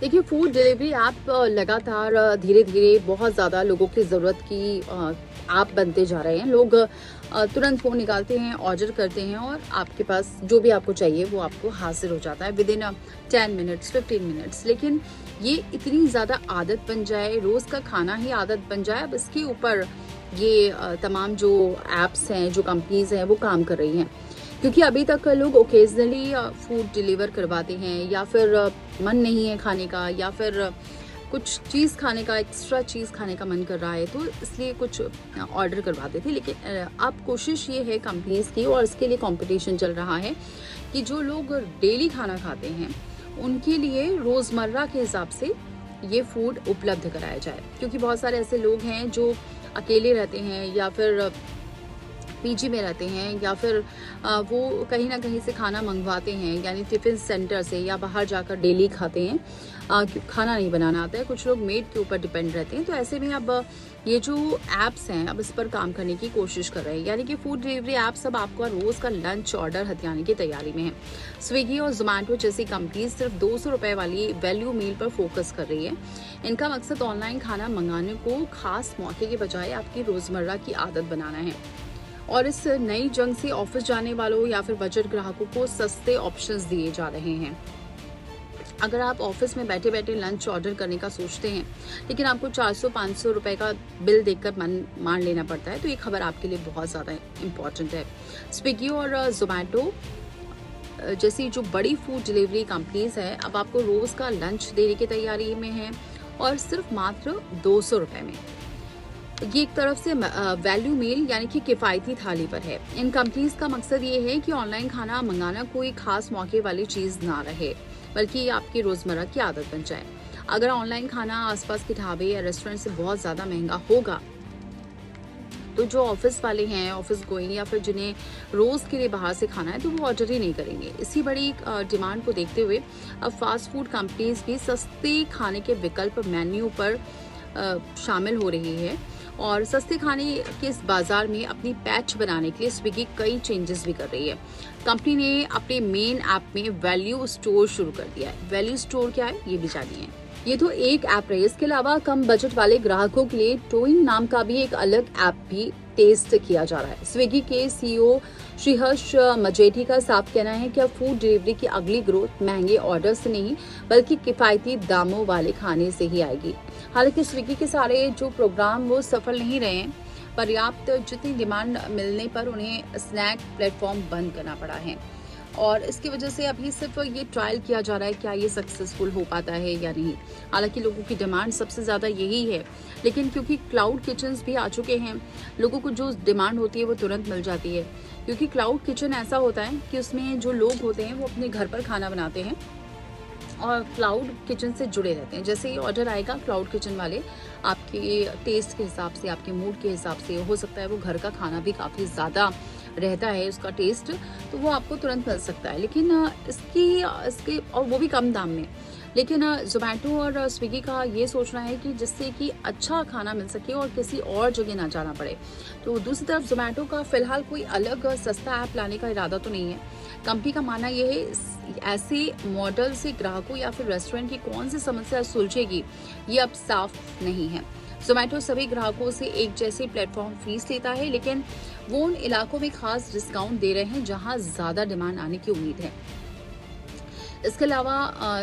देखिए, food delivery app लगातार धीरे-धीरे बहुत ज़्यादा लोगों की ज़रूरत की ऐप बनते जा रहे हैं। लोग तुरंत फ़ोन निकालते हैं, ऑर्डर करते हैं और आपके पास जो भी आपको चाहिए वो आपको हासिल हो जाता है विदिन 10 मिनट्स, 15 मिनट्स। लेकिन ये इतनी ज़्यादा आदत बन जाए, रोज़ का खाना ही आदत बन जाए, अब इसके ऊपर ये तमाम जो ऐप्स हैं, जो कंपनीज़ हैं, वो काम कर रही हैं। क्योंकि अभी तक लोग ओकेजनली फूड डिलीवर करवाते हैं या फिर मन नहीं है खाने का या फिर कुछ चीज़ खाने का, एक्स्ट्रा चीज़ खाने का मन कर रहा है तो इसलिए कुछ ऑर्डर करवाते थे। लेकिन अब कोशिश ये है कंपनीज की और इसके लिए कंपटीशन चल रहा है कि जो लोग डेली खाना खाते हैं उनके लिए रोज़मर्रा के हिसाब से ये फूड उपलब्ध कराया जाए। क्योंकि बहुत सारे ऐसे लोग हैं जो अकेले रहते हैं या फिर पीजी में रहते हैं या फिर वो कहीं ना कहीं से खाना मंगवाते हैं, यानी टिफ़िन सेंटर से, या बाहर जाकर डेली खाते हैं। खाना नहीं बनाना आता है, कुछ लोग मेड के ऊपर डिपेंड रहते हैं। तो ऐसे में अब ये जो ऐप्स हैं अब इस पर काम करने की कोशिश कर रहे हैं, यानी कि फूड डिलीवरी ऐप्स अब आपको रोज़ का लंच ऑर्डर हथियाने की तैयारी में है। स्विगी और जोमेटो जैसी कंपनीज सिर्फ 200 रुपये वाली वैल्यू मील पर फोकस कर रही है। इनका मकसद ऑनलाइन खाना मंगाने को खास मौके के बजाय आपकी रोज़मर्रा की आदत बनाना है। और इस नई जंग से ऑफिस जाने वालों या फिर बजट ग्राहकों को सस्ते ऑप्शंस दिए जा रहे हैं। अगर आप ऑफिस में बैठे बैठे लंच ऑर्डर करने का सोचते हैं लेकिन आपको 400-500 रुपए का बिल देखकर मन मान लेना पड़ता है, तो ये खबर आपके लिए बहुत ज़्यादा इम्पॉर्टेंट है। स्विगी और जोमेटो जैसी जो बड़ी फूड डिलीवरी कंपनीज है अब आपको रोज़ का लंच देने की तैयारी में है और सिर्फ मात्र 200 रुपये में। ये एक तरफ से वैल्यू मील यानी कि किफ़ायती थाली पर है। इन कंपनीज का मकसद ये है कि ऑनलाइन खाना मंगाना कोई खास मौके वाली चीज़ ना रहे, बल्कि ये आपकी रोज़मर्रा की आदत बन जाए। अगर ऑनलाइन खाना आसपास के ढाबे या रेस्टोरेंट से बहुत ज़्यादा महंगा होगा तो जो ऑफिस वाले हैं, ऑफिस गोइंग या फिर जिन्हें रोज़ के लिए बाहर से खाना है तो वो ऑर्डर ही नहीं करेंगे। इसी बड़ी डिमांड को देखते हुए अब फास्ट फूड कंपनीज भी सस्ते खाने के विकल्प मेन्यू पर शामिल हो रही है। और सस्ते खाने के इस बाजार में अपनी पैच बनाने के लिए स्विगी कई चेंजेस भी कर रही है। कंपनी ने अपने मेन ऐप में वैल्यू स्टोर शुरू कर दिया है। वैल्यू स्टोर क्या है ये भी जानिए। ये तो एक ऐप रही, इसके अलावा कम बजट वाले ग्राहकों के लिए टोइंग नाम का भी एक अलग ऐप भी टेस्ट किया जा रहा है। स्विगी के सीईओ श्रीहर्ष मजेठी का साफ कहना है कि अब फूड डिलीवरी की अगली ग्रोथ महंगे ऑर्डर से नहीं बल्कि किफायती दामों वाले खाने से ही आएगी। हालांकि स्विगी के सारे जो प्रोग्राम वो सफल नहीं रहे हैं। पर्याप्त जितनी डिमांड मिलने पर उन्हें स्नैक प्लेटफॉर्म बंद करना पड़ा है और इसकी वजह से अभी सिर्फ ये ट्रायल किया जा रहा है क्या ये सक्सेसफुल हो पाता है या नहीं। हालांकि लोगों की डिमांड सबसे ज़्यादा यही है, लेकिन क्योंकि क्लाउड किचन्स भी आ चुके हैं, लोगों को जो डिमांड होती है वो तुरंत मिल जाती है। क्योंकि क्लाउड किचन ऐसा होता है कि उसमें जो लोग होते हैं वो अपने घर पर खाना बनाते हैं और क्लाउड किचन से जुड़े रहते हैं। जैसे ही ऑर्डर आएगा क्लाउड किचन वाले आपके टेस्ट के हिसाब से, आपके मूड के हिसाब से, हो सकता है वो घर का खाना भी काफ़ी ज़्यादा रहता है उसका टेस्ट, तो वो आपको तुरंत मिल सकता है। लेकिन इसके और वो भी कम दाम में। लेकिन जोमेटो और स्विगी का ये सोचना है कि जिससे कि अच्छा खाना मिल सके और किसी और जगह ना जाना पड़े। तो दूसरी तरफ जोमेटो का फिलहाल कोई अलग सस्ता ऐप लाने का इरादा तो नहीं है। कंपनी का मानना यह है ऐसे मॉडल से ग्राहकों या फिर रेस्टोरेंट की कौन सी समस्या सुलझेगी ये अब साफ नहीं है। जोमेटो सभी ग्राहकों से एक जैसे प्लेटफॉर्म फीस लेता है, लेकिन वो उन इलाकों में खास डिस्काउंट दे रहे हैं जहां ज़्यादा डिमांड आने की उम्मीद है। इसके अलावा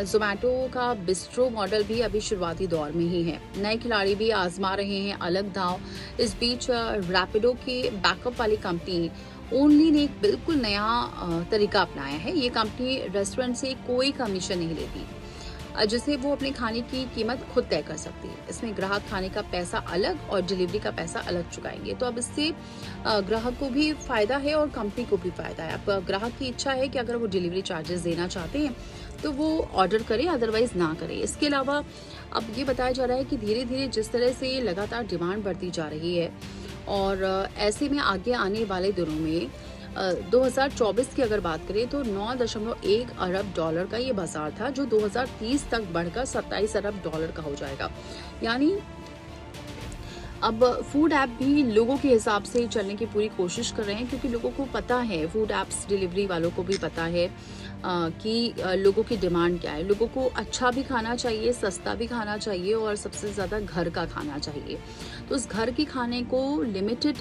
जोमेटो का बिस्ट्रो मॉडल भी अभी शुरुआती दौर में ही है। नए खिलाड़ी भी आजमा रहे हैं अलग दांव। इस बीच रैपिडो के बैकअप वाली कंपनी ओनली ने एक बिल्कुल नया तरीका अपनाया है। ये कंपनी रेस्टोरेंट से कोई कमीशन नहीं लेती, जिससे वो अपने खाने की कीमत खुद तय कर सकती है। इसमें ग्राहक खाने का पैसा अलग और डिलीवरी का पैसा अलग चुकाएंगे। तो अब इससे ग्राहक को भी फायदा है और कंपनी को भी फायदा है। अब ग्राहक की इच्छा है कि अगर वो डिलीवरी चार्जेस देना चाहते हैं तो वो ऑर्डर करें, अदरवाइज ना करें। इसके अलावा अब ये बताया जा रहा है कि धीरे धीरे जिस तरह से लगातार डिमांड बढ़ती जा रही है और ऐसे में आगे आने वाले दिनों में 2024 की अगर बात करें तो 9.1 अरब डॉलर का ये बाजार था, जो 2030 तक बढ़कर 27 अरब डॉलर का हो जाएगा। यानी अब फूड ऐप भी लोगों के हिसाब से चलने की पूरी कोशिश कर रहे हैं, क्योंकि लोगों को पता है, फूड ऐप्स डिलीवरी वालों को भी पता है कि लोगों की डिमांड क्या है। लोगों को अच्छा भी खाना चाहिए, सस्ता भी खाना चाहिए और सबसे ज़्यादा घर का खाना चाहिए। तो उस घर के खाने को लिमिटेड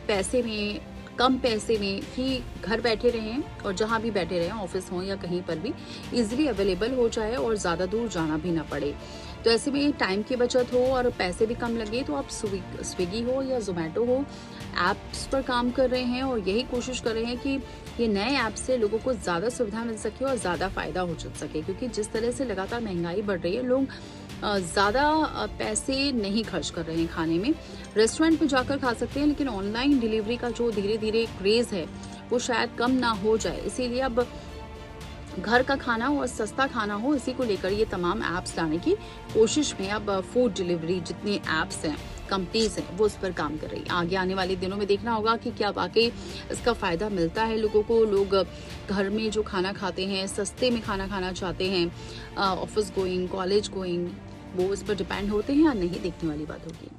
पैसे में, कम पैसे में ही घर बैठे रहें और जहाँ भी बैठे रहें, ऑफिस हो या कहीं पर भी इजीली अवेलेबल हो जाए और ज़्यादा दूर जाना भी ना पड़े। तो ऐसे में टाइम की बचत हो और पैसे भी कम लगे, तो आप स्विगी हो या जोमेटो हो, ऐप्स पर काम कर रहे हैं और यही कोशिश कर रहे हैं कि ये नए ऐप से लोगों को ज़्यादा सुविधा मिल सके और ज़्यादा फ़ायदा हो सके। क्योंकि जिस तरह से लगातार महंगाई बढ़ रही है, लोग ज़्यादा पैसे नहीं खर्च कर रहे हैं खाने में। रेस्टोरेंट पे जाकर खा सकते हैं, लेकिन ऑनलाइन डिलीवरी का जो धीरे धीरे क्रेज़ है वो शायद कम ना हो जाए। इसीलिए अब घर का खाना और सस्ता खाना हो, इसी को लेकर ये तमाम ऐप्स लाने की कोशिश में अब फूड डिलीवरी जितने ऐप्स हैं, कंपनीज हैं, वो उस पर काम कर रही है। आगे आने वाले दिनों में देखना होगा कि क्या वाकई इसका फ़ायदा मिलता है लोगों को। लोग घर में जो खाना खाते हैं, सस्ते में खाना खाना चाहते हैं, ऑफिस गोइंग, कॉलेज गोइंग, वो इस पर डिपेंड होते हैं या नहीं, देखने वाली बात होगी।